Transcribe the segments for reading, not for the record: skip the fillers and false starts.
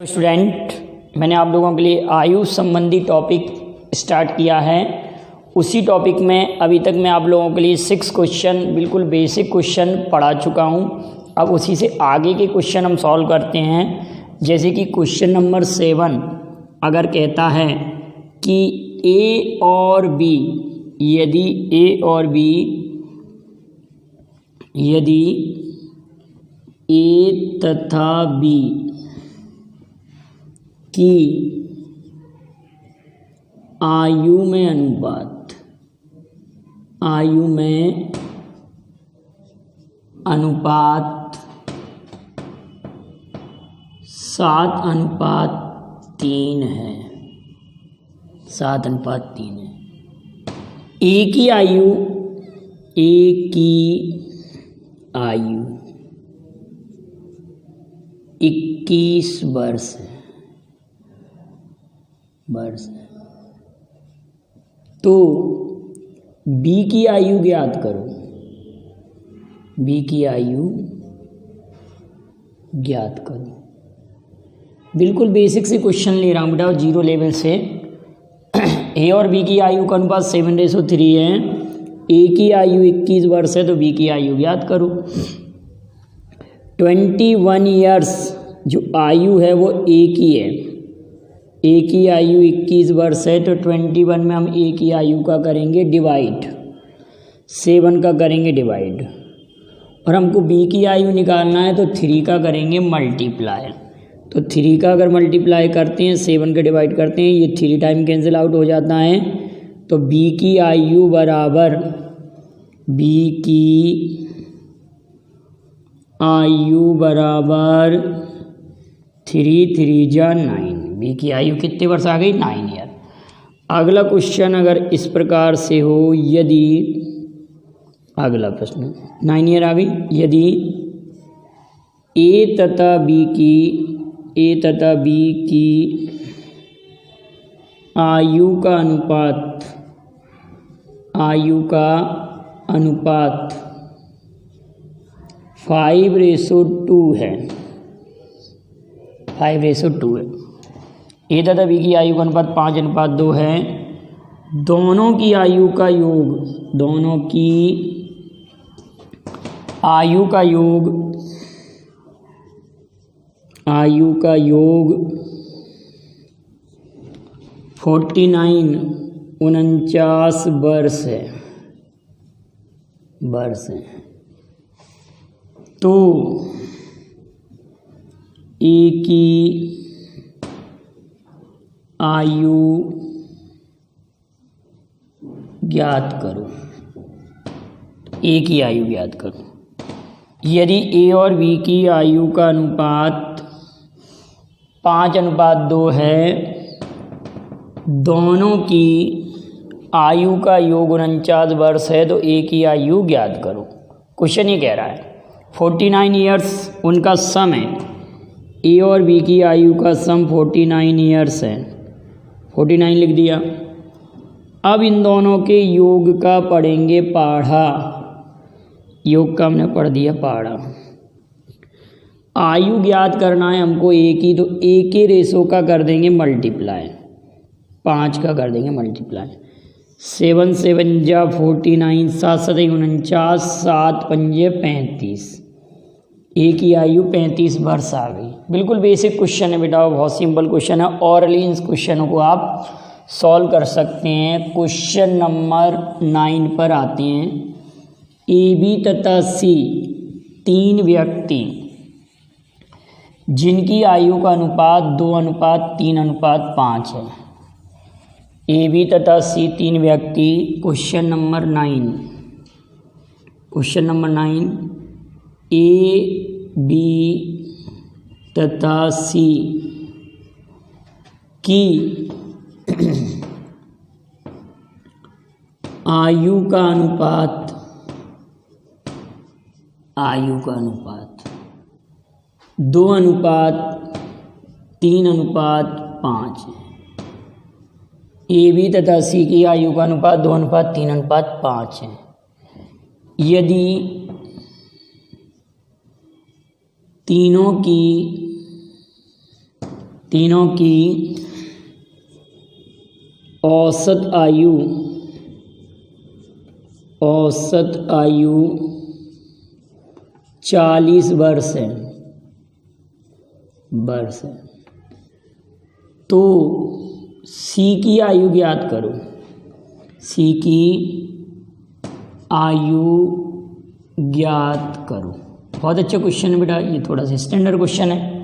Student, मैंने आप लोगों के लिए आयु संबंधी टॉपिक स्टार्ट किया है। उसी टॉपिक में अभी तक मैं आप लोगों के लिए 6 क्वेश्चन बिल्कुल बेसिक क्वेश्चन पढ़ा चुका हूं। अब उसी से आगे के क्वेश्चन हम सॉल्व करते हैं। जैसे कि क्वेश्चन नंबर 7 अगर कहता है कि ए और बी, यदि ए तथा बी की आयु में अनुपात 7:3 है। 7:3 है। ए की आयु 21 वर्ष है। तो बी की आयु ज्ञात करो। बिल्कुल बेसिक से क्वेश्चन ले रहा हूँ बेटा, 0 लेवल से। ए और बी की आयु का अनुपात 7:3 है। ए की आयु 21 वर्ष है तो बी की आयु ज्ञात करो। 21 ईयर्स जो आयु है वो ए की है। ए की आयु 21 वर्ष है तो 21 में हम ए की आयु का करेंगे डिवाइड, 7 का करेंगे डिवाइड, और हमको बी की आयु निकालना है तो 3 का करेंगे मल्टीप्लाई। तो 3 का अगर मल्टीप्लाई करते हैं, 7 का डिवाइड करते हैं, ये 3 टाइम कैंसिल आउट हो जाता है। तो बी की आयु बराबर 3 3 जा 9। बी की आयु कितने वर्ष आ गई? 9 ईयर। अगला क्वेश्चन अगर इस प्रकार से हो, यदि अगला प्रश्न 9 ईयर आ गई, यदि ए तथा बी की आयु का अनुपात 5:2 है। 5:2 है। ए तथा बी की आयु का अनुपात 5:2 है। दोनों की आयु का योग 49 वर्ष है। तो ए की आयु ज्ञात करो। यदि ए और बी की आयु का अनुपात 5:2 है, दोनों की आयु का योग 49 वर्ष है, तो ए की आयु ज्ञात करो। क्वेश्चन ये कह रहा है 49 ईयर्स उनका सम है। ए और बी की आयु का सम 49 ईयर्स है। 49 लिख दिया। अब इन दोनों के योग का पढ़ेंगे पहाड़ा। योग का हमने पढ़ दिया पहाड़ा। आयु ज्ञात करना है हमको ए की, तो ए के रेशो का कर देंगे मल्टीप्लाई, 5 का कर देंगे मल्टीप्लाई। 7 7 जा 49, 7 7 49, 7 5 35। ए की आयु 35 वर्ष आ गई। बिल्कुल बेसिक क्वेश्चन है बेटा, बहुत सिंपल क्वेश्चन है। ऑरली इन क्वेश्चनों को आप सॉल्व कर सकते हैं। क्वेश्चन नंबर 9 पर आते हैं। ए बी तथा सी 3 व्यक्ति जिनकी आयु का अनुपात 2:3:5 है। ए बी तथा सी 3 व्यक्ति। क्वेश्चन नंबर 9 ए बी तथा सी की आयु का अनुपात 2:3:5 है। ए बी तथा सी की आयु का अनुपात 2:3:5 है। यदि तीनों की तीनों की औसत आयु 40 वर्ष है। तो सी की आयु ज्ञात करो। सी की आयु ज्ञात करो। बहुत अच्छा क्वेश्चन है बेटा, ये थोड़ा सा स्टैंडर्ड क्वेश्चन है।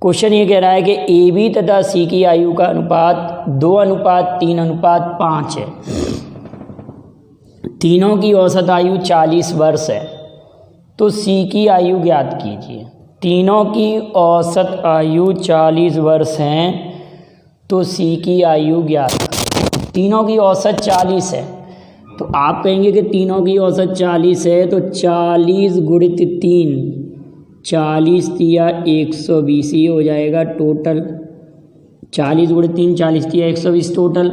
क्वेश्चन ये कह रहा है कि ए बी तथा सी की आयु का अनुपात 2:3:5 है। तीनों की औसत आयु 40 वर्ष है। तो सी की आयु ज्ञात कीजिए। तीनों की औसत आयु 40 वर्ष है, तो सी की आयु ज्ञात। तीनों की औसत 40 है, तो आप कहेंगे कि तीनों की औसत 40 है, तो 40 गुणित 3, 40 तिया 120 ही हो जाएगा टोटल। 40 गुणित 3, 40 तिया 120 टोटल।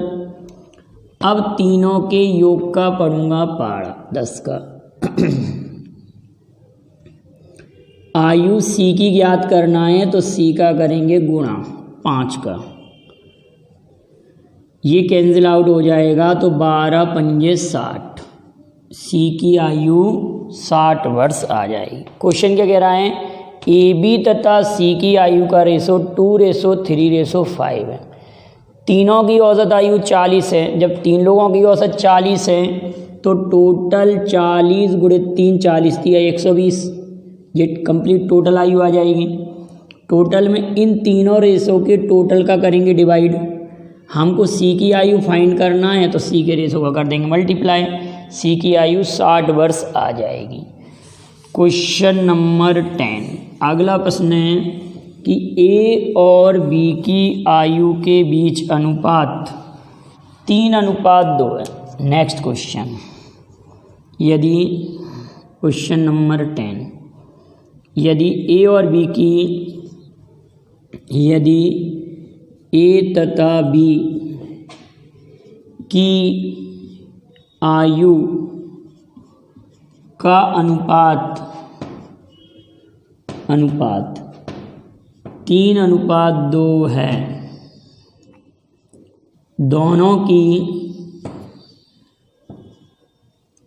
अब तीनों के योग का पढ़ूंगा पाड़ा 10 का। आयु सी की ज्ञात करना है, तो सी का करेंगे गुणा 5 का। ये कैंसिल आउट हो जाएगा, तो 12 पंजे 60। सी की आयु 60 वर्ष आ जाएगी। क्वेश्चन क्या कह रहा है, ए बी तथा सी की आयु का रेशो 2:3:5 है। तीनों की औसत आयु 40 है। जब तीन लोगों की औसत 40 है, तो टोटल 40 गुणित 3, 40 तिया 120, ये कंप्लीट टोटल आयु आ जाएगी। टोटल में इन तीनों रेशो के टोटल का करेंगे डिवाइड। हमको सी की आयु फाइंड करना है, तो सी के रेशो का कर देंगे मल्टीप्लाई। सी की आयु 60 वर्ष आ जाएगी। क्वेश्चन नंबर 10, अगला प्रश्न है कि ए और बी की आयु के बीच अनुपात 3:2 है। नेक्स्ट क्वेश्चन, यदि क्वेश्चन नंबर 10, यदि ए और बी की, यदि ए तथा बी की आयु का अनुपात 3:2 है, दोनों की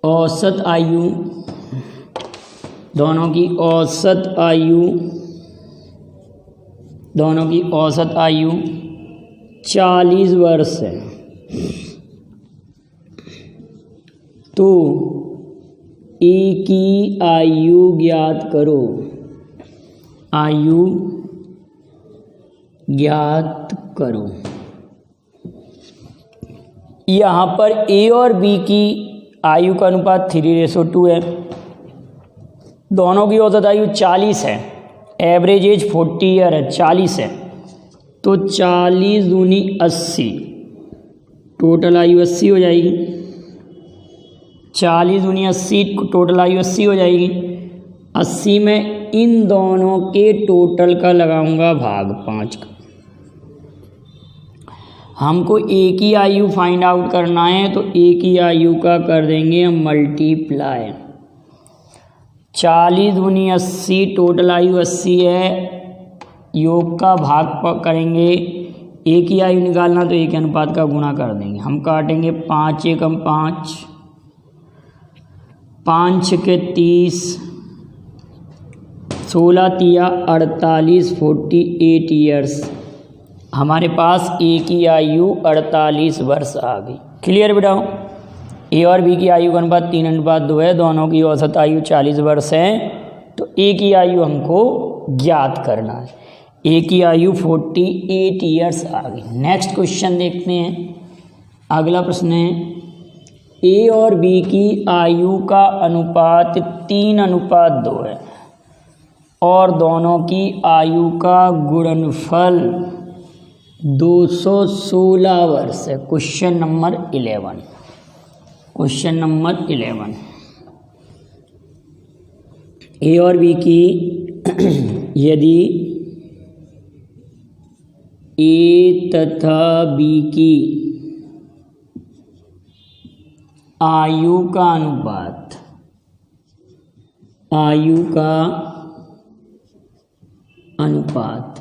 औसत आयु 40 वर्ष है, तो ए की आयु ज्ञात करो। आयु ज्ञात करो। यहाँ पर ए और बी की आयु का अनुपात 3:2 है। दोनों की औसत आयु 40 है, एवरेज एज 40 ईयर है, 40 है, तो 40 दूनी 80, टोटल आयु 80 हो जाएगी। 40 दूनी 80, टोटल आयु 80 हो जाएगी। 80 में इन दोनों के टोटल का लगाऊंगा भाग 5 का। हमको ए की आयु फाइंड आउट करना है, तो ए की आयु का कर देंगे हम मल्टीप्लाई। 40 दूनी 80, टोटल आयु 80 है, योग का भाग करेंगे। ए की आयु निकालना, तो ए के अनुपात का गुणा कर देंगे। हम काटेंगे 5 एकम 5, 5 के 30, 16 तिया 48, 48 ईयर्स। हमारे पास ए की आयु 48 वर्ष आ गई। क्लियर बेटा? ए और बी की आयु का अनुपात 3:2 है, दोनों की औसत आयु 40 वर्ष है, तो ए की आयु हमको ज्ञात करना है। ए की आयु 48 ईयर्स आ गई। नेक्स्ट क्वेश्चन देखते हैं। अगला प्रश्न है, ए और बी की आयु का अनुपात 3:2 है और दोनों की आयु का गुणनफल 216 वर्ष है। Question number 11। क्वेश्चन नंबर 11, ए और बी की, यदि ए तथा बी की आयु का अनुपात 3:2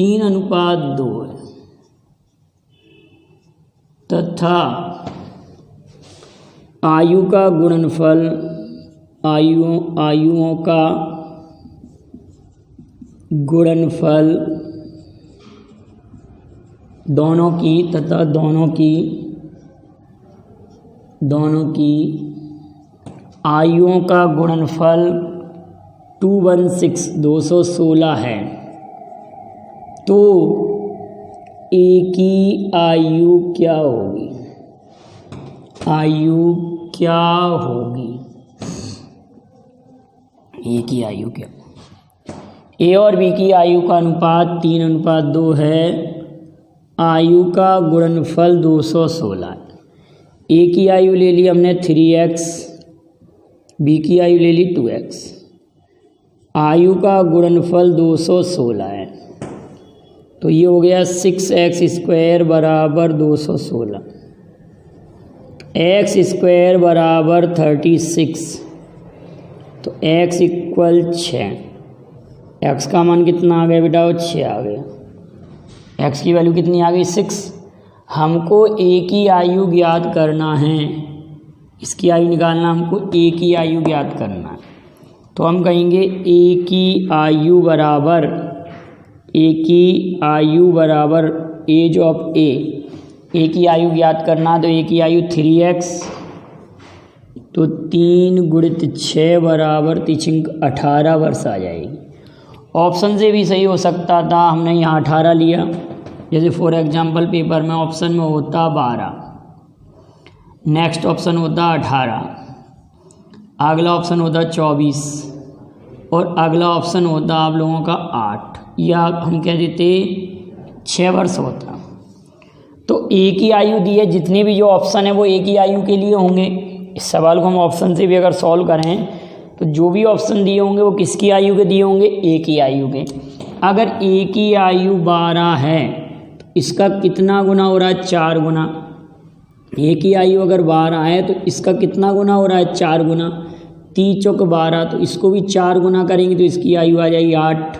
3:2 है तथा आयु का गुणनफल आयुओं का गुणनफल दोनों की आयुओं का गुणनफल 216 है, तो ए की आयु क्या होगी? ए की आयु क्या? ए और बी की आयु का अनुपात 3:2 है, आयु का गुणनफल 216 है। ए की आयु ले ली हमने 3x, बी की आयु ले ली 2x, आयु का गुणनफल 216 है, तो ये हो गया 6x² बराबर 216, x² बराबर 36, तो x इक्वल 6। x का मान कितना आ गया बेटा? 6 आ गया। x की वैल्यू कितनी आ गई? 6। हमको a की आयु ज्ञात करना है, इसकी आयु निकालना, हमको a की आयु ज्ञात करना है, तो हम कहेंगे a की आयु बराबर एज ऑफ a की आयु ज्ञात करना, तो a की आयु 3x, तो 3 × 6 बराबर 18 वर्ष आ जाएगी। ऑप्शन से भी सही हो सकता था, हमने यहाँ 18 लिया, जैसे फॉर एग्जांपल पेपर में ऑप्शन में होता 12, नेक्स्ट ऑप्शन होता 18, अगला ऑप्शन होता 24 और अगला ऑप्शन होता आप लोगों का 8, या हम कह देते 6 वर्ष होता। तो ए की आयु दी है, जितने भी जो ऑप्शन है वो ए की आयु के लिए होंगे। इस सवाल को हम ऑप्शन से भी अगर सॉल्व करें तो जो भी ऑप्शन दिए होंगे वो किसकी आयु के दिए होंगे? ए की आयु के। अगर ए की आयु 12 है तो इसका कितना गुना हो रहा है? 4 गुना। ए की आयु अगर 12 है तो इसका कितना गुना हो रहा है? 4 गुना। 3 चौक 12, तो इसको भी 4 गुना करेंगे तो इसकी आयु आ जाएगी 8।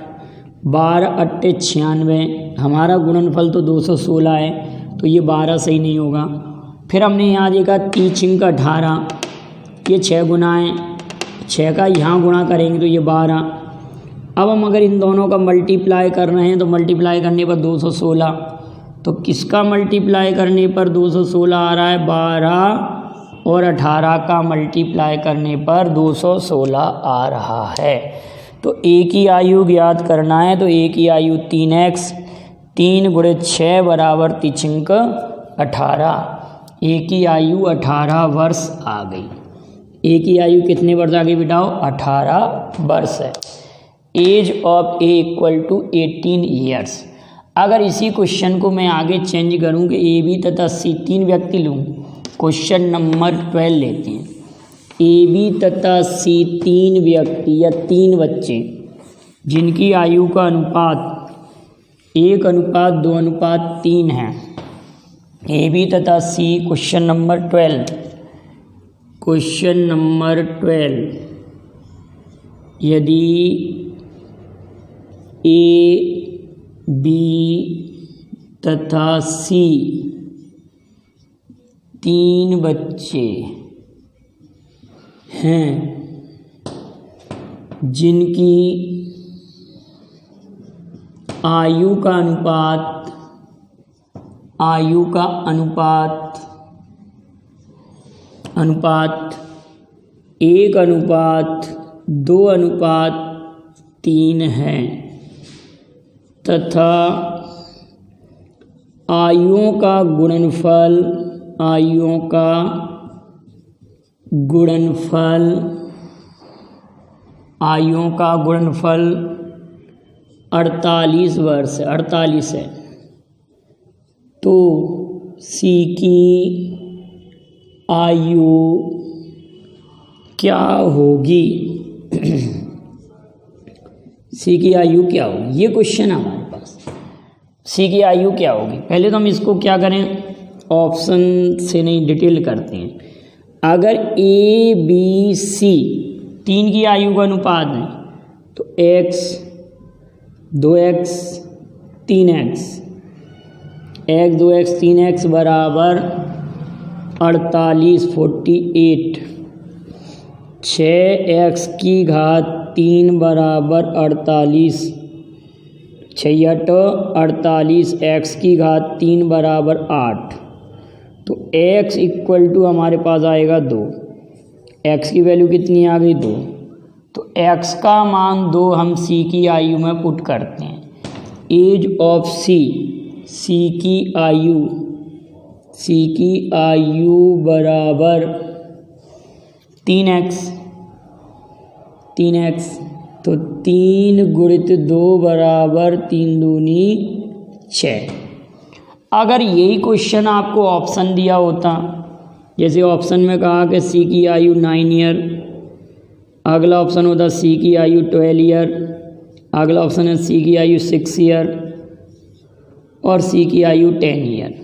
12 8 96, हमारा गुणनफल तो 216 है, तो ये 12 सही नहीं होगा। फिर हमने यहाँ देखा 3 × 18, ये 6 गुना है, 6 का यहाँ गुणा करेंगे तो ये 12। अब हम अगर इन दोनों का मल्टीप्लाई कर रहे हैं तो मल्टीप्लाई करने पर 216, तो किसका मल्टीप्लाई करने पर 216 आ रहा है? 12 और 18 का मल्टीप्लाई करने पर 216 आ रहा है। तो ए की आयु ज्ञात करना है, तो ए की आयु 3x, 3 × 6 बराबर 3 × 18, ए की आयु 18 वर्ष आ गई। ए की आयु कितने वर्ष आ गई बेटाओ? 18 वर्ष है। Age of A equal to 18 years. अगर इसी क्वेश्चन को मैं आगे चेंज करूं कि ए बी तथा सी 3 व्यक्ति लूँ, क्वेश्चन नंबर 12 लेते हैं। ए बी तथा सी 3 व्यक्ति या 3 बच्चे जिनकी आयु का अनुपात 1:2:3 है। ए बी तथा सी, क्वेश्चन नंबर 12, यदि ए बी तथा सी 3 बच्चे हैं जिनकी आयु का अनुपात 1:2:3 है तथा आयुओं का गुणनफल 48 वर्ष है, 48 है, तो सी की आयु क्या होगी? सी की आयु क्या होगी? ये क्वेश्चन है हमारे पास। सी की आयु क्या होगी? पहले तो हम इसको क्या करें, ऑप्शन से नहीं, डिटेल करते हैं। अगर ए बी सी 3 की आयु का अनुपात है तो x 2x 3x, x 2x 3x बराबर 48 48, 6x की घात 3 बराबर 48, 6 48, x की घात 3 बराबर 8। तो x इक्वल टू हमारे पास आएगा 2, x की वैल्यू कितनी आ गई 2। तो x का मान 2 हम c की आयु में पुट करते हैं। एज ऑफ c की आयु बराबर 3x, तो 3 गुणित 2 बराबर 3 दूनी 6। अगर यही क्वेश्चन आपको ऑप्शन दिया होता, जैसे ऑप्शन में कहा कि सी की आयु 9 ईयर, अगला ऑप्शन होता सी की आयु 12 ईयर, अगला ऑप्शन है सी की आयु 6 ईयर और सी की आयु 10 ईयर।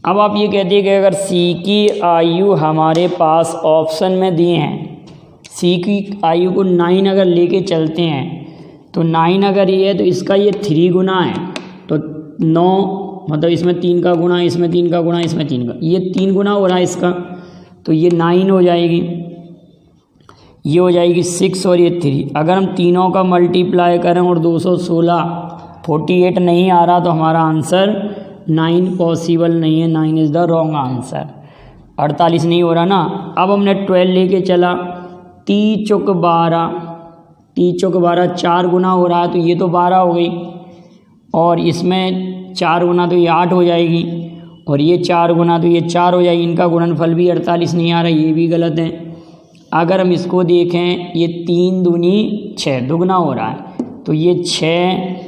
अब आप ये कहते हैं कि अगर सी की आयु हमारे पास ऑप्शन में दिए हैं, सी की आयु को 9 अगर लेके चलते हैं तो 9 अगर ये है तो इसका ये 3 गुना है, तो 9 मतलब इसमें 3 का गुणा, इसमें 3 का गुणा, इसमें 3 का, ये 3 गुना हो रहा है इसका, तो ये 9 हो जाएगी, ये हो जाएगी 6 और ये 3। अगर हम तीनों का मल्टीप्लाई करें और 216 48 नहीं आ रहा तो हमारा आंसर 9 पॉसिबल नहीं है, 9 इज़ द रॉन्ग आंसर। 48 नहीं हो रहा ना। अब हमने 12 लेके चला, 3 चौक 12, 3 चौक 12 4 गुना हो रहा है तो ये तो 12 हो गई, और इसमें 4 गुना तो ये 8 हो जाएगी, और ये 4 गुना तो ये 4 हो जाएगी। इनका गुणनफल भी 48 नहीं आ रहा, ये भी गलत है। अगर हम इसको देखें, ये 3 दूनी 6 दुगना हो रहा है, तो ये 6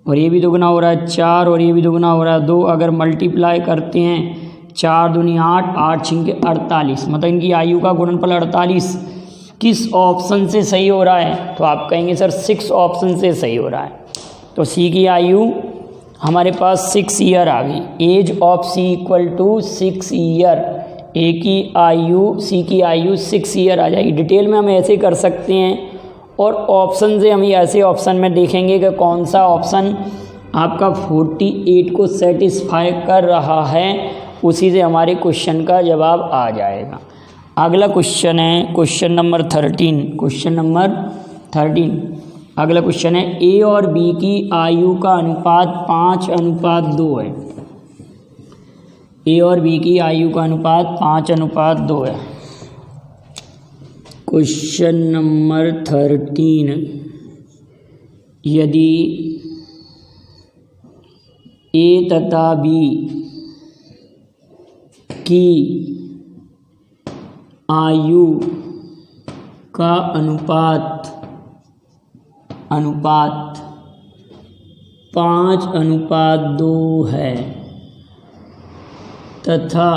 और ये भी दुगना हो रहा है 4 और ये भी दुगना हो रहा है 2। अगर मल्टीप्लाई करते हैं 4 दूनी 8, 8 छिंके 48, मतलब इनकी आयु का गुणनफल 48। किस ऑप्शन से सही हो रहा है? तो आप कहेंगे सर 6 ऑप्शन से सही हो रहा है। तो सी की आयु हमारे पास 6 ईयर आ गई। Age of C equal to 6 year. A की आयु, सी की आयु 6 ईयर आ जाएगी। डिटेल में हम ऐसे कर सकते हैं, और ऑप्शन से हम ये ऐसे ऑप्शन में देखेंगे कि कौन सा ऑप्शन आपका 48 को सेटिस्फाई कर रहा है, उसी से हमारे क्वेश्चन का जवाब आ जाएगा। अगला क्वेश्चन है क्वेश्चन नंबर 13। अगला क्वेश्चन है ए और बी की आयु का अनुपात 5:2 है। ए और बी की आयु का अनुपात 5:2 है। क्वेश्चन नंबर 13, यदि ए तथा बी की आयु का अनुपात 5:2 है तथा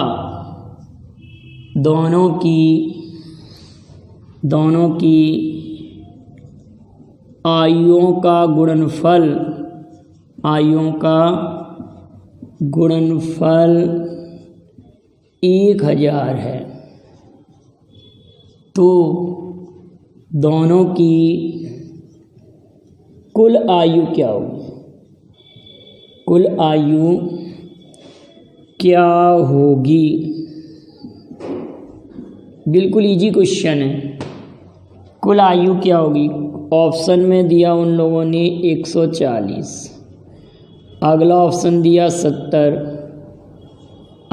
दोनों की आयुओं का गुणनफल 1000 है, तो दोनों की कुल आयु क्या होगी? कुल आयु क्या होगी? बिल्कुल इजी क्वेश्चन है। कुल आयु क्या होगी? ऑप्शन में दिया उन लोगों ने 140, अगला ऑप्शन दिया 70,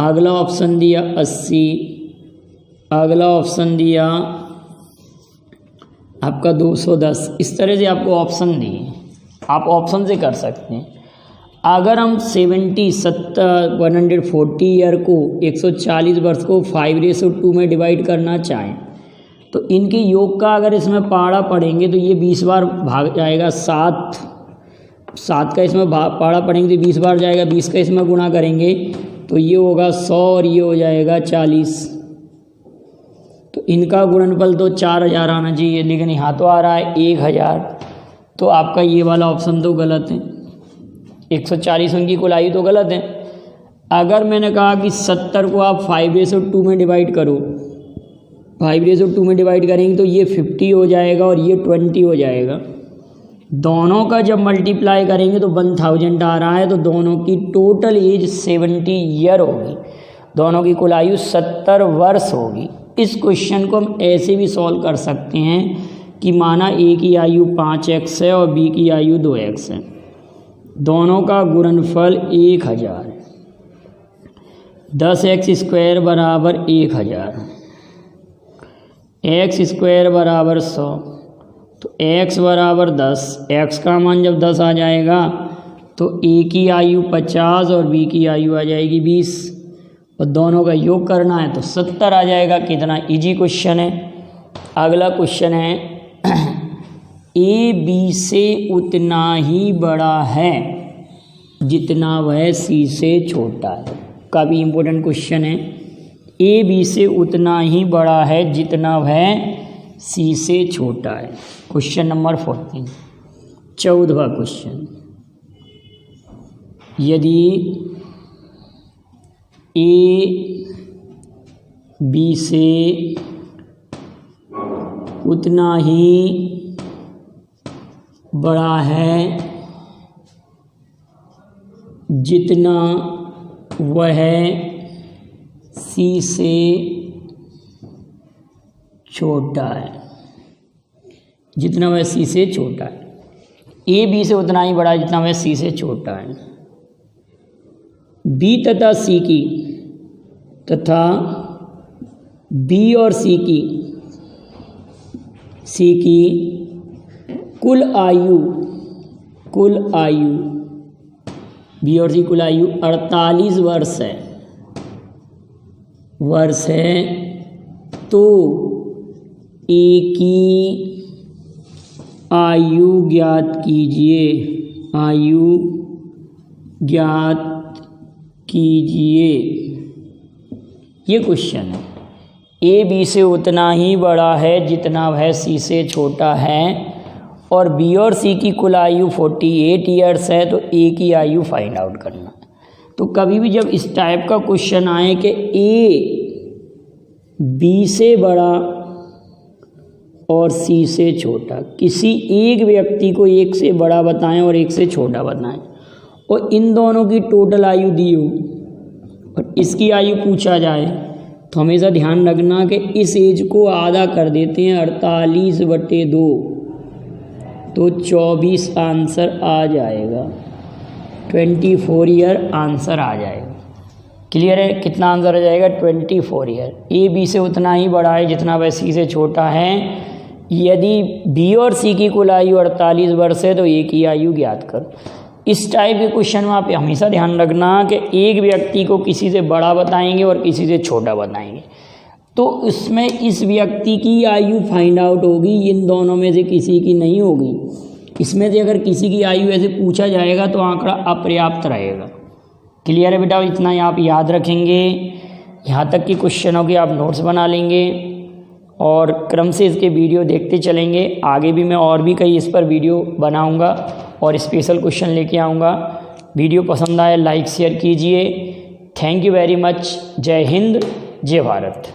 अगला ऑप्शन दिया 80, अगला ऑप्शन दिया आपका 210। इस तरह से आपको ऑप्शन दिए, आप ऑप्शन से कर सकते हैं। अगर हम 140 ईयर को 140 वर्ष को 5:2 में डिवाइड करना चाहें, तो इनके योग का अगर इसमें पहाड़ा पढ़ेंगे तो ये 20 बार भाग जाएगा। 7 का इसमें पहाड़ा पढ़ेंगे तो 20 बार जाएगा। 20 का इसमें गुणा करेंगे तो ये होगा 100 और ये हो जाएगा 40। तो इनका गुणनफल तो 4000 आना चाहिए, लेकिन यहाँ तो आ रहा है 1000। तो आपका ये वाला ऑप्शन तो गलत है। 140 उनकी कुल आयु तो गलत है। अगर मैंने कहा कि 70 को आप 5:2 में डिवाइड करो, 5:2 में डिवाइड करेंगे तो ये 50 हो जाएगा और ये 20 हो जाएगा। दोनों का जब मल्टीप्लाई करेंगे तो 1000 आ रहा है, तो दोनों की टोटल एज 70 ईयर होगी, दोनों की कुल आयु 70 वर्ष होगी। इस क्वेश्चन को हम ऐसे भी सॉल्व कर सकते हैं कि माना ए की आयु 5x है और बी की आयु 2x है, दोनों का गुणनफल 1000 है, 10x² बराबर 1000, x² बराबर 100, तो x बराबर 10, x का मान जब 10 आ जाएगा तो a की आयु 50 और b की आयु आ जाएगी 20, और दोनों का योग करना है तो 70 आ जाएगा। कितना इजी क्वेश्चन है। अगला क्वेश्चन है ए बी से उतना ही बड़ा है जितना वह सी से छोटा है। काफ़ी इम्पोर्टेंट क्वेश्चन है। ए बी से उतना ही बड़ा है जितना वह सी से छोटा है। क्वेश्चन नंबर 14, 14वां क्वेश्चन, यदि ए बी से उतना ही बड़ा है जितना वह सी से छोटा है, जितना वह सी से छोटा है। ए बी से उतना ही बड़ा है जितना वह सी से छोटा है। बी तथा सी की तथा बी और सी की कुल आयु बी और सी कुल आयु 48 वर्ष है, तो ए की आयु ज्ञात कीजिए, ये क्वेश्चन है। ए बी से उतना ही बड़ा है जितना वह सी से छोटा है, और बी और सी की कुल आयु 48 ईयर्स है, तो ए की आयु फाइंड आउट करना। तो कभी भी जब इस टाइप का क्वेश्चन आए कि ए बी से बड़ा और सी से छोटा, किसी एक व्यक्ति को एक से बड़ा बताएं और एक से छोटा बताएं, और इन दोनों की टोटल आयु दी हो और इसकी आयु पूछा जाए, तो हमेशा ध्यान रखना कि इस एज को आधा कर देते हैं 48/2, तो 24 आंसर आ जाएगा, 24 ईयर आंसर आ जाएगा। क्लियर है? कितना आंसर आ जाएगा? 24 ईयर। ए बी से उतना ही बड़ा है जितना वह सी से छोटा है। यदि बी और सी की कुल आयु 48 वर्ष है तो ए की आयु ज्ञात करो। इस टाइप के क्वेश्चन में आप हमेशा ध्यान रखना कि एक व्यक्ति को किसी से बड़ा बताएंगे और किसी से छोटा बताएंगे, तो इसमें इस व्यक्ति की आयु फाइंड आउट होगी, इन दोनों में से किसी की नहीं होगी। इसमें से अगर किसी की आयु ऐसे पूछा जाएगा तो आंकड़ा अपर्याप्त रहेगा। क्लियर है बेटा? इतना ही आप याद रखेंगे। यहाँ तक के क्वेश्चनों के आप नोट्स बना लेंगे और क्रम से इसके वीडियो देखते चलेंगे। आगे भी मैं और भी कई इस पर वीडियो बनाऊंगा और स्पेशल क्वेश्चन लेके आऊँगा। वीडियो पसंद आए लाइक शेयर कीजिए। Thank you very much. जय हिंद, जय भारत।